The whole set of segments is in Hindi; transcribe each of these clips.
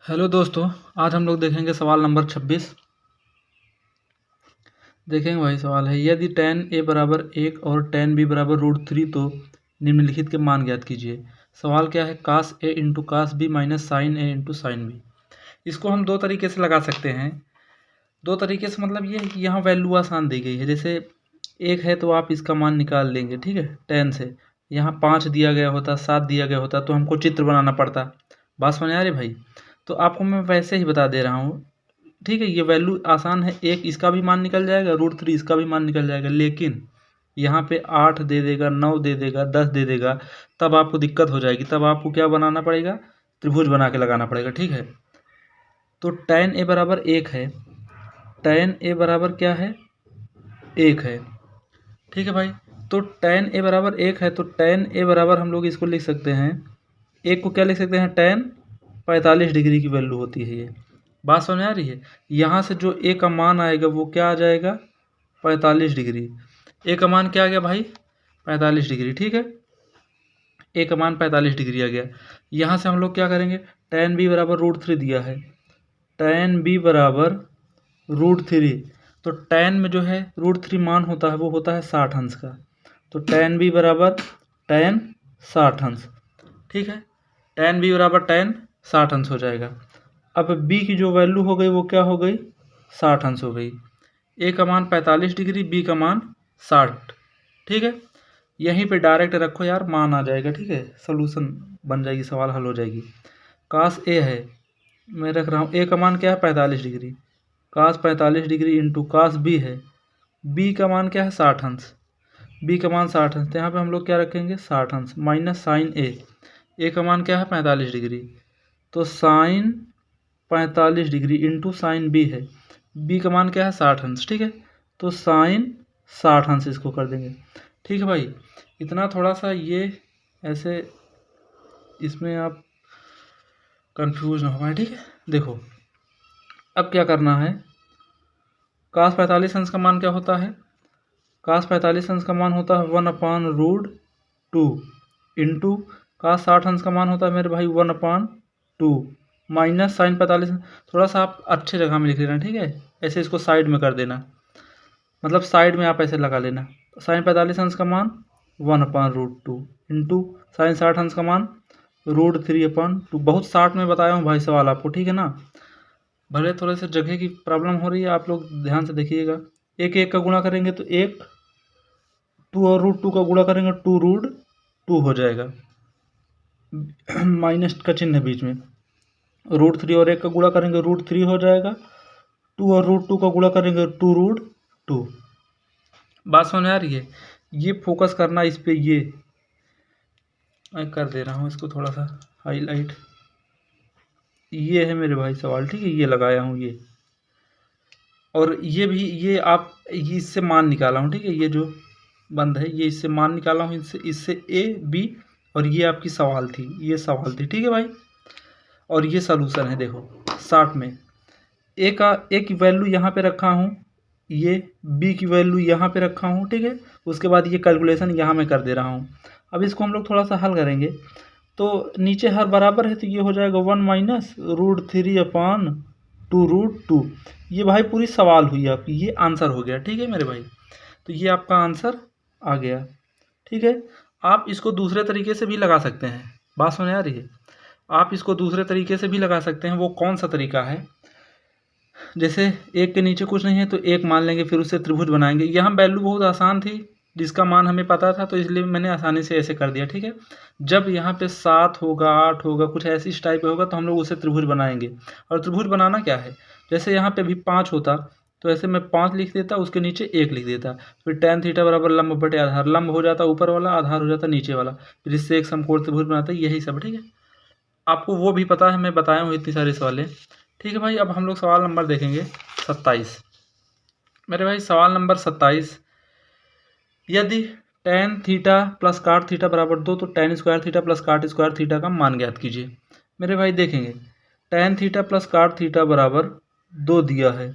हेलो दोस्तों, आज हम लोग देखेंगे सवाल नंबर 26। देखेंगे भाई, सवाल है यदि tan a बराबर 1 और tan b बराबर √3 तो निम्नलिखित के मान ज्ञात कीजिए। सवाल क्या है, cos a into cos B minus sine a into sine B. इसको हम दो तरीके से लगा सकते हैं। दो तरीके से मतलब ये है कि यहाँ वैल्यू आसान दी गई है। जैसे 1 है तो आप इसका मान निकाल लेंगे, ठीक है, 10 से। यहाँ 5 दिया गया होता, 7 दिया गया होता तो हमको चित्र बनाना पड़ता। बात समझ आ रही भाई? तो आपको मैं वैसे ही बता दे रहा हूँ, ठीक है। ये वैल्यू आसान है, 1 इसका भी मान निकल जाएगा, √3 इसका भी मान निकल जाएगा। लेकिन यहाँ पे 8 दे देगा, 9 दे देगा, 10 दे देगा, तब आपको दिक्कत हो जाएगी। तब आपको क्या बनाना पड़ेगा, त्रिभुज बना के लगाना पड़ेगा, ठीक है। तो tan a बराबर 1 है, tan a बराबर क्या है, 1 है, ठीक है भाई। तो tan a बराबर 1 है तो tan a बराबर हम लोग इसको लिख सकते हैं, 1 को क्या लिख सकते हैं, tan 45 डिग्री की वैल्यू होती है ये। बात समझ आ रही है? यहाँ से जो a का मान आएगा वो क्या आ जाएगा, 45 डिग्री। a का मान क्या आ गया भाई, 45 डिग्री, ठीक है। a का मान 45 डिग्री आ गया। यहाँ से हम लोग क्या करेंगे, tan b बराबर √3 दिया है, tan b बराबर √3। तो tan में जो है √3 मान होता है वो होता है 60 अंश का। तो tan b बराबर tan 60 अंश, ठीक है। tan b बराबर tan 60 अंश हो जाएगा। अब b की जो वैल्यू हो गई वो क्या हो गई, 60 अंश हो गई। a का मान 45 डिग्री, b का मान 60, ठीक है। यहीं पे डायरेक्ट रखो यार, मान आ जाएगा, ठीक है, सोल्यूशन बन जाएगी, सवाल हल हो जाएगी। cos a है, मैं रख रहा हूँ, a का मान क्या है, 45 degree, cos 45 degree into cos b है, b का मान क्या है, 60 अंश, b का मान 60 अंश। तो यहाँ पे हम लोग क्या रखेंगे, 60 अंश माइनस साइन a का मान क्या है, 45 डिग्री, तो sine 45 degree into sine B है, बी का मान क्या है, 60 अंश, ठीक है। तो साइन 60 अंश इसको कर देंगे, ठीक है भाई। इतना थोड़ा सा ये ऐसे इसमें आप कंफ्यूज ना हो पाए, ठीक है। देखो अब क्या करना है, cos 45 अंश का मान क्या होता है, cos 45 अंश का मान होता है 1/√2 इंटू cos 60 अंश का मान होता है मेरे भाई 1/2 माइनस साइन 45। थोड़ा सा आप अच्छे जगह में लिख लेना, ठीक है, ऐसे इसको साइड में कर देना, मतलब साइड में आप ऐसे लगा लेना। साइन 45 अंश का मान 1/√2 इंटू साइन 60 अंश का मान √3/2। बहुत शार्ट में बताया हूँ भाई सवाल आपको, ठीक है ना। भले थोड़े से जगह की प्रॉब्लम हो रही है, आप लोग ध्यान से देखिएगा। एक एक का गुणा करेंगे तो 1, 2 और √2 का गुणा करेंगे 2√2 हो जाएगा, माइनस का चिन्ह बीच में। √3 और 1 का गुणा करेंगे √3 हो जाएगा, 2 और √2 का गुणा करेंगे 2√2। बात समझ आ रही है? ये फोकस करना इस पे, ये मैं कर दे रहा हूँ इसको थोड़ा सा हाईलाइट। ये है मेरे भाई सवाल, ठीक है, ये लगाया हूँ ये, और ये भी ये आप इससे मान निकाला हूँ, ठीक है। ये जो बंद है ये इससे मान निकाला हूँ, इससे a b, और ये आपकी सवाल थी, ये सवाल थी, ठीक है भाई। और ये सलूशन है, देखो 60 में a का a की वैल्यू यहाँ पे रखा हूँ, ये b की वैल्यू यहाँ पे रखा हूँ, ठीक है। उसके बाद ये कैलकुलेशन यहाँ मैं कर दे रहा हूँ। अब इसको हम लोग थोड़ा सा हल करेंगे, तो नीचे हर बराबर है तो ये हो जाएगा 1 माइनस √3/2√2। ये भाई पूरी सवाल हुई आपकी, ये आंसर हो गया, ठीक है मेरे भाई। तो ये आपका आंसर आ गया, ठीक है। आप इसको दूसरे तरीके से भी लगा सकते हैं, बात समझ आ रही है? आप इसको दूसरे तरीके से भी लगा सकते हैं। वो कौन सा तरीका है, जैसे एक के नीचे कुछ नहीं है तो एक मान लेंगे, फिर उससे त्रिभुज बनाएंगे। यहाँ वैल्यू बहुत आसान थी, जिसका मान हमें पता था, तो इसलिए मैंने आसानी से ऐसे कर दिया, ठीक है। जब यहाँ पे 7 होगा, 8 होगा, कुछ ऐसी इस टाइप होगा तो हम लोग उसे त्रिभुज बनाएंगे। और त्रिभुज बनाना क्या है, जैसे यहाँ पे भी 5 होता तो ऐसे मैं 5 लिख देता, उसके नीचे 1 लिख देता, फिर tan थीटा बराबर लंब बटे आधार, लंब हो जाता ऊपर वाला, आधार हो जाता नीचे वाला, फिर इससे एक समकोण त्रिभुज बनाता है, यही सब, ठीक है। आपको वो भी पता है, मैं बताया हूँ इतनी सारी सवालें, ठीक है भाई। अब हम लोग सवाल नंबर देखेंगे 27 मेरे भाई। सवाल नंबर 27, यदि tan थीटा प्लस काट थीटा बराबर 2 तो tan स्क्वायर थीटा प्लस काट स्क्वायर थीटा का मान ज्ञात कीजिए। मेरे भाई देखेंगे, tan थीटा प्लस काट थीटा बराबर 2 दिया है,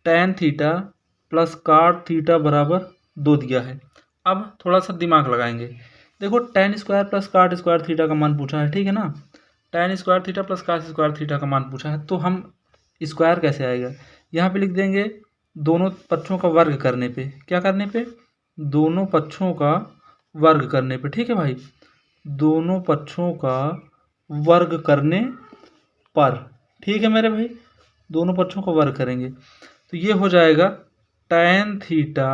tan थीटा प्लस काट थीटा बराबर 2 दिया है। अब थोड़ा सा दिमाग लगाएंगे, देखो tan स्क्वायर प्लस काट स्क्वायर थीटा का मान पूछा है, ठीक है ना। tan square theta plus cos square theta का मान पूछा है, तो हम स्क्वायर कैसे आएगा, यहाँ पे लिख देंगे दोनों पक्षों का वर्ग करने पे। क्या करने पे? दोनों पक्षों का वर्ग करने पे। ठीक है भाई, दोनों पक्षों का वर्ग करने पर। ठीक है मेरे भाई, दोनों पक्षों का वर्ग करेंगे तो ये हो जाएगा tan theta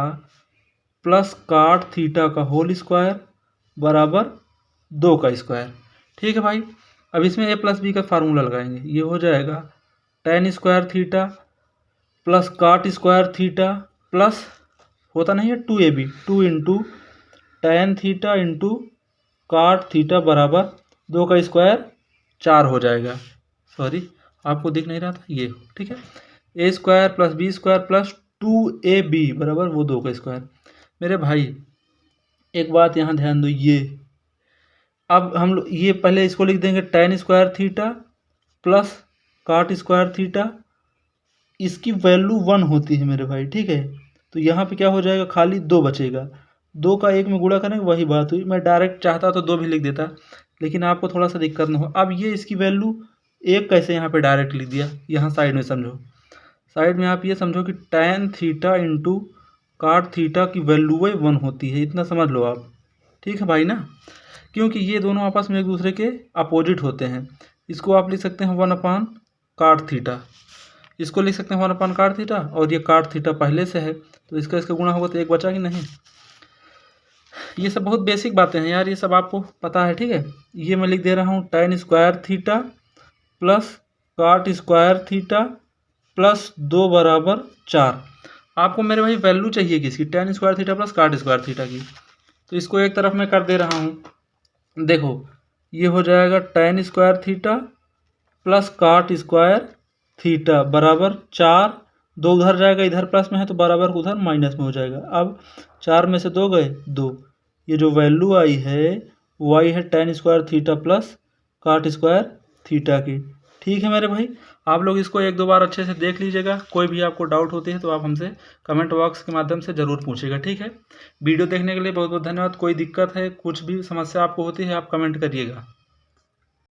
plus cot theta का होल स्क्वायर बराबर 2 का स्क्वायर। ठीक है भाई, अब इसमें a प्लस बी का फार्मूला लगाएंगे। ये हो जाएगा tan square theta plus cot square theta plus होता नहीं है 2ab, 2 into tan theta into cot theta बराबर 2 का स्क्वायर 4 हो जाएगा। सॉरी, आपको दिख नहीं रहा था ये। ठीक है, A square plus B square plus 2ab बराबर वो 2 का स्क्वायर। मेरे भाई एक बात यहाँ ध्यान दो, ये अब हम लोग ये पहले इसको लिख देंगे tan square theta plus cot square theta, इसकी वैल्यू 1 होती है मेरे भाई। ठीक है, तो यहाँ पे क्या हो जाएगा, खाली 2 बचेगा। 2 का 1 में गुणा करेंगे, वही बात हुई। मैं डायरेक्ट चाहता तो 2 भी लिख देता, लेकिन आपको थोड़ा सा दिक्कत ना हो। अब ये इसकी वैल्यू 1 कैसे यहाँ पे डायरेक्ट लिख दिया, यहाँ साइड में समझो। साइड में आप ये समझो कि tan theta into cot theta की वैल्यू 1 होती है, इतना समझ लो आप। ठीक है भाई ना, क्योंकि ये दोनों आपस में एक दूसरे के अपोजिट होते हैं। इसको आप लिख सकते हैं 1/cot थीटा, इसको लिख सकते हैं 1/cot थीटा, और ये cot थीटा पहले से है तो इसका गुणा होगा तो 1 बचा कि नहीं। ये सब बहुत बेसिक बातें हैं यार, ये सब आपको पता है। ठीक है, ये मैं लिख दे रहा हूँ tan square theta plus cot square theta plus 2 बराबर 4। आपको मेरे भाई वैल्यू चाहिए किसकी, tan square theta plus cot square theta की, तो इसको एक तरफ मैं कर दे रहा हूँ। देखो ये हो जाएगा tan square theta plus cot square theta बराबर 4। 2 उधर जाएगा, इधर प्लस में है तो बराबर उधर माइनस में हो जाएगा। अब 4 में से 2 गए 2, ये जो वैल्यू आई है वो आई है tan square theta plus cot square theta की। ठीक है मेरे भाई, आप लोग इसको 1-2 बार अच्छे से देख लीजिएगा। कोई भी आपको डाउट होती है तो आप हमसे कमेंट बॉक्स के माध्यम से ज़रूर पूछिएगा। ठीक है, वीडियो देखने के लिए बहुत बहुत धन्यवाद। कोई दिक्कत है, कुछ भी समस्या आपको होती है, आप कमेंट करिएगा।